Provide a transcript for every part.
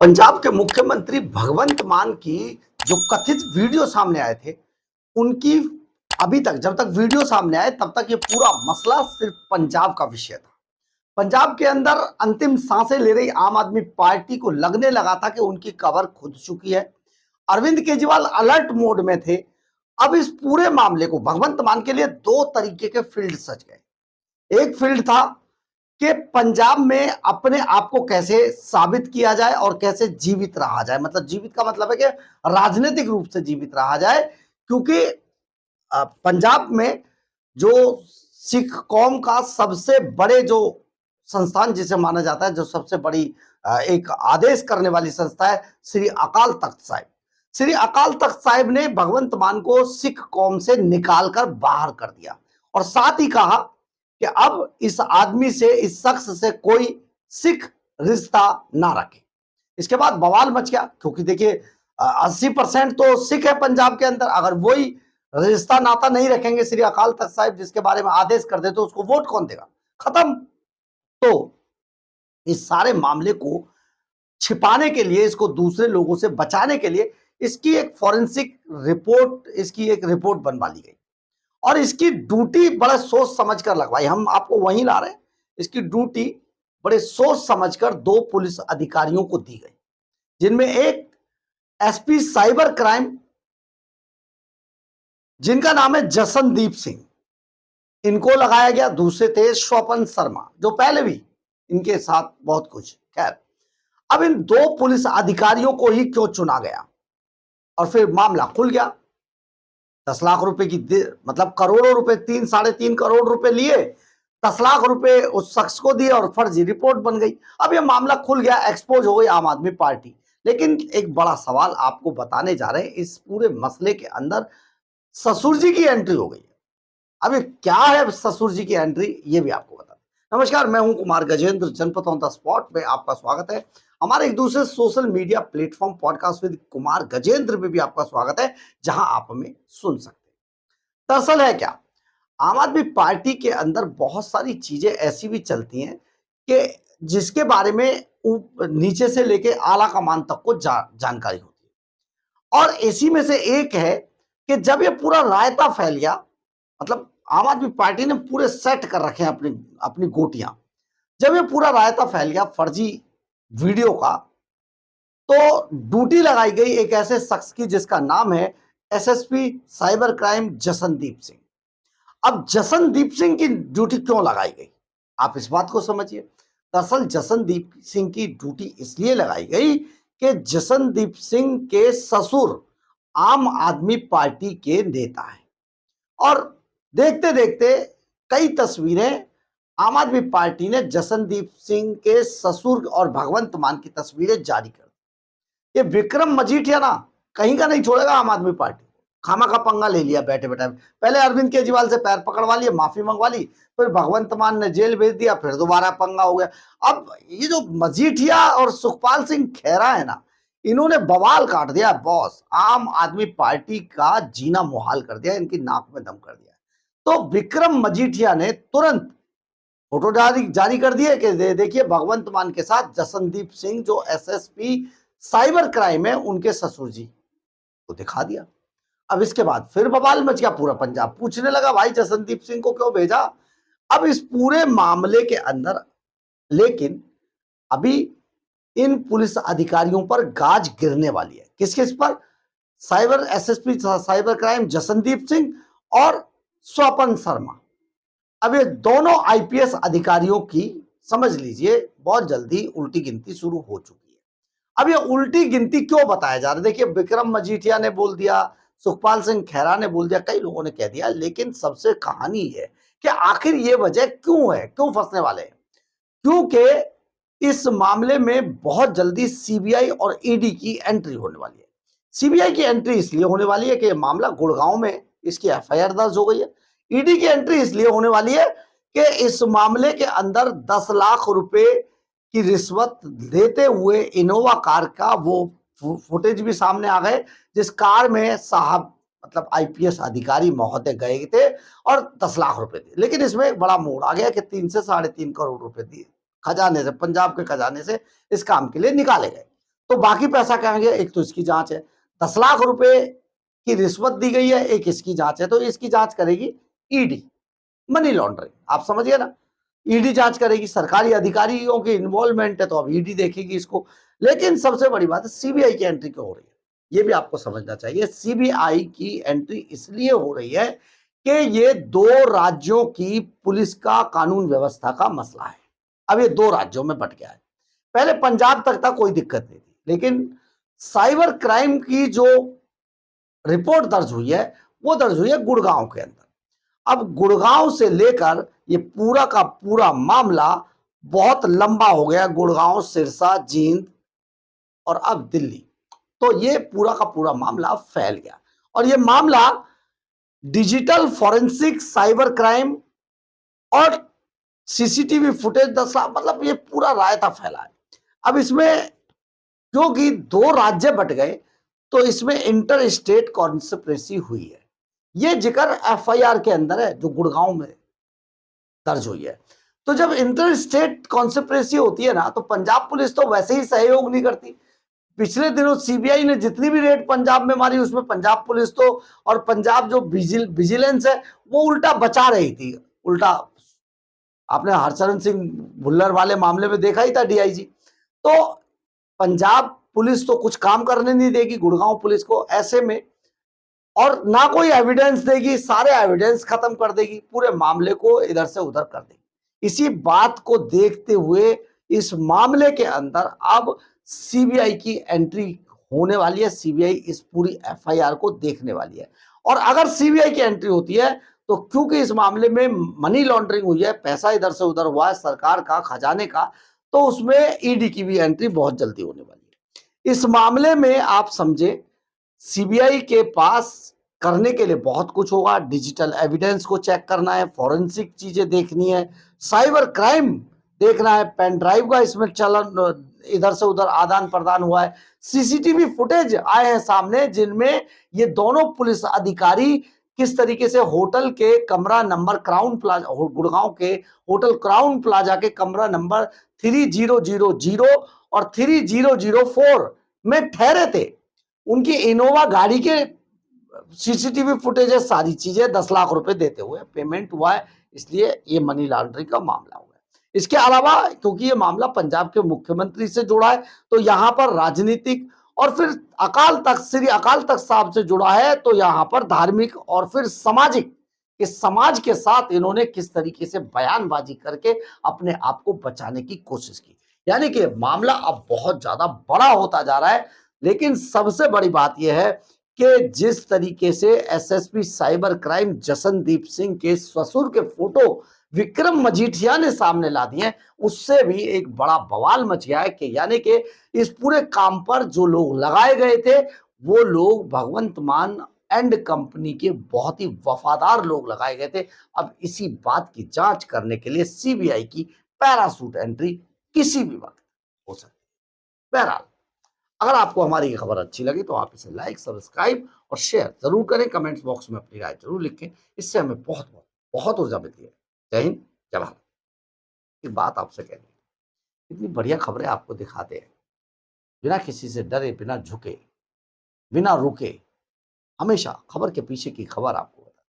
पंजाब के मुख्यमंत्री भगवंत मान की जो कथित वीडियो सामने आए थे, उनकी अभी तक जब तक वीडियो सामने आए तब तक ये पूरा मसला सिर्फ पंजाब का विषय था। पंजाब के अंदर अंतिम सांसें ले रही आम आदमी पार्टी को लगने लगा था कि उनकी कबर खुद चुकी है। अरविंद केजरीवाल अलर्ट मोड में थे। अब इस पूरे मामले को भगवंत मान के लिए दो तरीके के फील्ड सज गए। एक फील्ड था कि पंजाब में अपने आप को कैसे साबित किया जाए और कैसे जीवित रहा जाए। मतलब जीवित का मतलब है कि राजनीतिक रूप से जीवित रहा जाए, क्योंकि पंजाब में जो सिख कौम का सबसे बड़े जो संस्थान जिसे माना जाता है, जो सबसे बड़ी एक आदेश करने वाली संस्था है, श्री अकाल तख्त साहिब। श्री अकाल तख्त साहिब ने भगवंत मान को सिख कौम से निकालकर बाहर कर दिया और साथ ही कहा कि अब इस आदमी से, इस शख्स से कोई सिख रिश्ता ना रखे। इसके बाद बवाल मच गया, क्योंकि देखिए 80% तो सिख है पंजाब के अंदर। अगर वही रिश्ता नाता नहीं रखेंगे श्री अकाल तख्त साहिब जिसके बारे में आदेश कर दे, तो उसको वोट कौन देगा? खत्म। तो इस सारे मामले को छिपाने के लिए, इसको दूसरे लोगों से बचाने के लिए इसकी एक फॉरेंसिक रिपोर्ट, इसकी एक रिपोर्ट बनवा ली गई और इसकी ड्यूटी बड़े सोच समझकर लगवाई। हम आपको वहीं ला रहे हैं। इसकी ड्यूटी बड़े सोच समझकर दो पुलिस अधिकारियों को दी गई, जिनमें एक एसपी साइबर क्राइम, जिनका नाम है जसनदीप सिंह, इनको लगाया गया। दूसरे थे स्वपन शर्मा, जो पहले भी इनके साथ बहुत कुछ। खैर, अब इन दो पुलिस अधिकारियों को ही क्यों चुना गया? और फिर मामला खुल गया। 10 लाख रुपए की मतलब करोड़ों रुपए, 3-3.5 करोड़ रुपए लिए, 10 लाख रुपए उस शख्स को दिए और फर्जी रिपोर्ट बन गई। अब ये मामला खुल गया, एक्सपोज हो गई आम आदमी पार्टी। लेकिन एक बड़ा सवाल आपको बताने जा रहे हैं। इस पूरे मसले के अंदर ससुर जी की एंट्री हो गई है। अब ये क्या है ससुर जी की एंट्री, ये भी आपको बता दें। नमस्कार, मैं हूं कुमार गजेंद्र, जनपद ऑन द स्पॉट में आपका स्वागत है। हमारे एक दूसरे social media platform podcast with Kumar Gajendra में भी आपका स्वागत है, जहां आप हमें सुन सकते हैं। दरअसल है क्या, आम आदमी पार्टी के अंदर बहुत सारी चीजें ऐसी भी चलती हैं कि जिसके बारे में नीचे से लेके आला कमान तक को जानकारी होती है। और इसी में से एक है कि जब ये पूरा रायता फैल गया, मतलब आम आदमी पार्टी ने पूरे सेट कर रखे हैं अपनी अपनी गोटियां। जब ये पूरा रायता फैल गया फर्जी वीडियो का, तो ड्यूटी लगाई गई एक ऐसे शख्स की जिसका नाम है SSP cyber crime Jasandeep Singh. अब जसनदीप सिंह की ड्यूटी क्यों लगाई गई, आप इस बात को समझिए। दरअसल जसनदीप सिंह की ड्यूटी इसलिए लगाई गई कि जसनदीप सिंह के ससुर आम आदमी पार्टी के नेता हैं और देखते देखते कई तस्वीरें आम आदमी पार्टी ने जसनदीप सिंह के ससुर और भगवंत मान की तस्वीरें जारी कर दी। ये विक्रम मजीठिया ना कहीं का नहीं छोड़ेगा आम आदमी पार्टी। खामा का पंगा ले लिया बैठे बैठे। पहले अरविंद केजरीवाल से पैर पकड़वा लिए, माफी मंगवा ली, फिर भगवंत मान ने जेल भेज दिया, फिर दोबारा पंगा हो गया। अब ये जो मजीठिया और सुखपाल सिंह खैरा है ना, इन्होंने बवाल काट दिया बॉस। आम आदमी पार्टी का जीना मुहाल कर दिया, इनकी नाक में दम कर दिया। तो विक्रम मजीठिया ने तुरंत फोटो जारी कर दिए कि देखिए भगवंत मान के साथ जसनदीप सिंह जो एसएसपी साइबर क्राइम है, उनके ससुर जी को दिखा दिया। अब इसके बाद फिर बवाल मच गया, पूरा पंजाब पूछने लगा भाई जसनदीप सिंह को क्यों भेजा। अब इस पूरे मामले के अंदर लेकिन अभी इन पुलिस अधिकारियों पर गाज गिरने वाली है। किस किस पर? Cyber SSP cyber crime Jasandeep Singh और स्वपन शर्मा। अब ये दोनों आईपीएस अधिकारियों की समझ लीजिए बहुत जल्दी उल्टी गिनती शुरू हो चुकी है। अब ये उल्टी गिनती क्यों बताया जा रहा है? देखिए, विक्रम मजीठिया ने बोल दिया, सुखपाल सिंह खैरा ने बोल दिया, कई लोगों ने कह दिया, लेकिन सबसे कहानी है कि आखिर ये वजह क्यों है, क्यों फंसने वाले हैं? क्योंकि इस मामले में बहुत जल्दी सीबीआई और ईडी की एंट्री होने वाली है। सीबीआई की एंट्री इसलिए होने वाली है कि मामला गुड़गांव में इसकी एफआईआर दर्ज हो गई है। ईडी की एंट्री इसलिए होने वाली है कि इस मामले के अंदर 10 लाख रुपए की रिश्वत देते हुए इनोवा कार का वो फुटेज भी सामने आ गए, जिस कार में साहब मतलब आईपीएस अधिकारी महोदय गए थे और 10 लाख रुपए दिए। लेकिन इसमें एक बड़ा मोड़ आ गया कि 3 से 3.5 करोड़ रुपए दिए खजाने से, पंजाब के खजाने से इस काम के लिए निकाले गए। तो बाकी पैसा कहाँ गया? एक तो इसकी जांच है, 10 लाख रुपए की रिश्वत दी गई है, एक इसकी जांच है, तो इसकी जांच करेगी ईडी, मनी लॉन्ड्रिंग, आप समझिए ना। ईडी जांच करेगी, सरकारी अधिकारियों की इन्वॉल्वमेंट है तो अब ईडी देखेगी इसको। लेकिन सबसे बड़ी बात है सीबीआई की एंट्री क्यों हो रही है, ये भी आपको समझना चाहिए। सीबीआई की एंट्री इसलिए हो रही है कि ये दो राज्यों की पुलिस का कानून व्यवस्था का मसला है। अब ये दो राज्यों में बट गया है। पहले पंजाब तक था, कोई दिक्कत नहीं थी, लेकिन साइबर क्राइम की जो रिपोर्ट दर्ज हुई है वो दर्ज हुई है गुड़गांव के अंदर। अब गुड़गांव से लेकर ये पूरा का पूरा मामला बहुत लंबा हो गया, गुड़गांव, सिरसा, जींद और अब दिल्ली। तो ये पूरा का पूरा मामला फैल गया और ये मामला डिजिटल फॉरेंसिक, साइबर क्राइम और सीसीटीवी फुटेज 10 लाख, मतलब ये पूरा रायता फैला है। अब इसमें क्योंकि दो राज्य बट गए तो इसमें इंटर स्टेट कॉन्स्पिरेसी हुई है। ये जिक्र एफआईआर के अंदर है जो गुड़गांव में दर्ज हुई है। तो जब इंटर स्टेट कॉन्स्पिरेसी होती है ना, तो पंजाब पुलिस तो वैसे ही सहयोग नहीं करती। पिछले दिनों सीबीआई ने जितनी भी रेड पंजाब में मारी उसमें पंजाब पुलिस तो और पंजाब जो विजिलेंस है वो उल्टा बचा रही थी। उल्टा आपने हरचरण सिंह भुल्लर वाले मामले में देखा ही था, डीआईजी। तो पंजाब पुलिस तो कुछ काम करने नहीं देगी गुड़गांव पुलिस को ऐसे में, और ना कोई एविडेंस देगी, सारे एविडेंस खत्म कर देगी, पूरे मामले को इधर से उधर कर देगी। इसी बात को देखते हुए इस मामले के अंदर अब सीबीआई की एंट्री होने वाली है। सीबीआई इस पूरी एफआईआर को देखने वाली है और अगर सीबीआई की एंट्री होती है तो क्योंकि इस मामले में मनी लॉन्ड्रिंग हुई है, पैसा इधर से उधर हुआ है सरकार का, खजाने का, तो उसमें ईडी की भी एंट्री बहुत जल्दी होने वाली है। इस मामले में आप समझे सीबीआई के पास करने के लिए बहुत कुछ होगा। डिजिटल एविडेंस को चेक करना है, फॉरेंसिक चीजें देखनी है, साइबर क्राइम देखना है, पेन ड्राइव का इसमें चलन इधर से उधर आदान प्रदान हुआ है, सीसीटीवी फुटेज आए हैं सामने जिनमें ये दोनों पुलिस अधिकारी किस तरीके से होटल के कमरा नंबर क्राउन प्लाजा, गुड़गांव के होटल क्राउन प्लाजा के कमरा नंबर 3000 और 3004 में ठहरे थे। उनकी इनोवा गाड़ी के सीसीटीवी फुटेज है, सारी चीजें 10 लाख रुपए देते हुए पेमेंट हुआ है, इसलिए ये मनी लॉन्ड्रिंग का मामला हुआ है। इसके अलावा क्योंकि ये मामला पंजाब के मुख्यमंत्री से जुड़ा है तो यहां पर राजनीतिक और फिर अकाल तख्त, श्री अकाल तख्त साहब से जुड़ा है तो यहां पर धार्मिक और फिर सामाजिक, इस समाज के साथ इन्होंने किस तरीके से बयानबाजी करके अपने आप को बचाने की कोशिश की। यानी कि मामला अब बहुत ज्यादा बड़ा होता जा रहा है। लेकिन सबसे बड़ी बात यह है कि जिस तरीके से SSP cyber crime Jasandeep Singh के ससुर के फोटो विक्रम मजीठिया ने सामने ला दिए, उससे भी एक बड़ा बवाल मच गया है कि यानी कि इस पूरे काम पर जो लोग लगाए गए थे वो लोग भगवंत मान एंड कंपनी के बहुत ही वफादार लोग लगाए गए थे। अब इसी बात की जांच करने के लिए सीबीआई की पैरासूट एंट्री किसी भी वक्त हो सकती है। बहरहाल, अगर आपको हमारी ये खबर अच्छी लगी तो आप इसे लाइक, सब्सक्राइब और शेयर जरूर करें। कमेंट्स बॉक्स में अपनी राय जरूर लिखें, इससे हमें बहुत बहुत बहुत ऊर्जा मिलती है। जय हिंद, जय भारत। एक बात आपसे कहनी है, इतनी बढ़िया खबरें आपको दिखाते हैं, बिना किसी से डरे, बिना झुके, बिना रुके, हमेशा खबर के पीछे की खबर आपको बताए।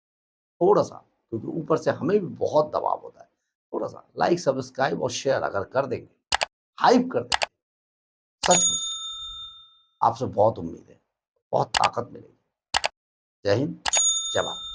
थोड़ा सा, क्योंकि ऊपर से हमें भी बहुत दबाव होता है, थोड़ा सा लाइक, सब्सक्राइब और शेयर अगर कर देंगे, हाइप कर देंगे, सचमुच आपसे बहुत उम्मीद है, बहुत ताकत मिलेगी। जय हिंद, जय भारत।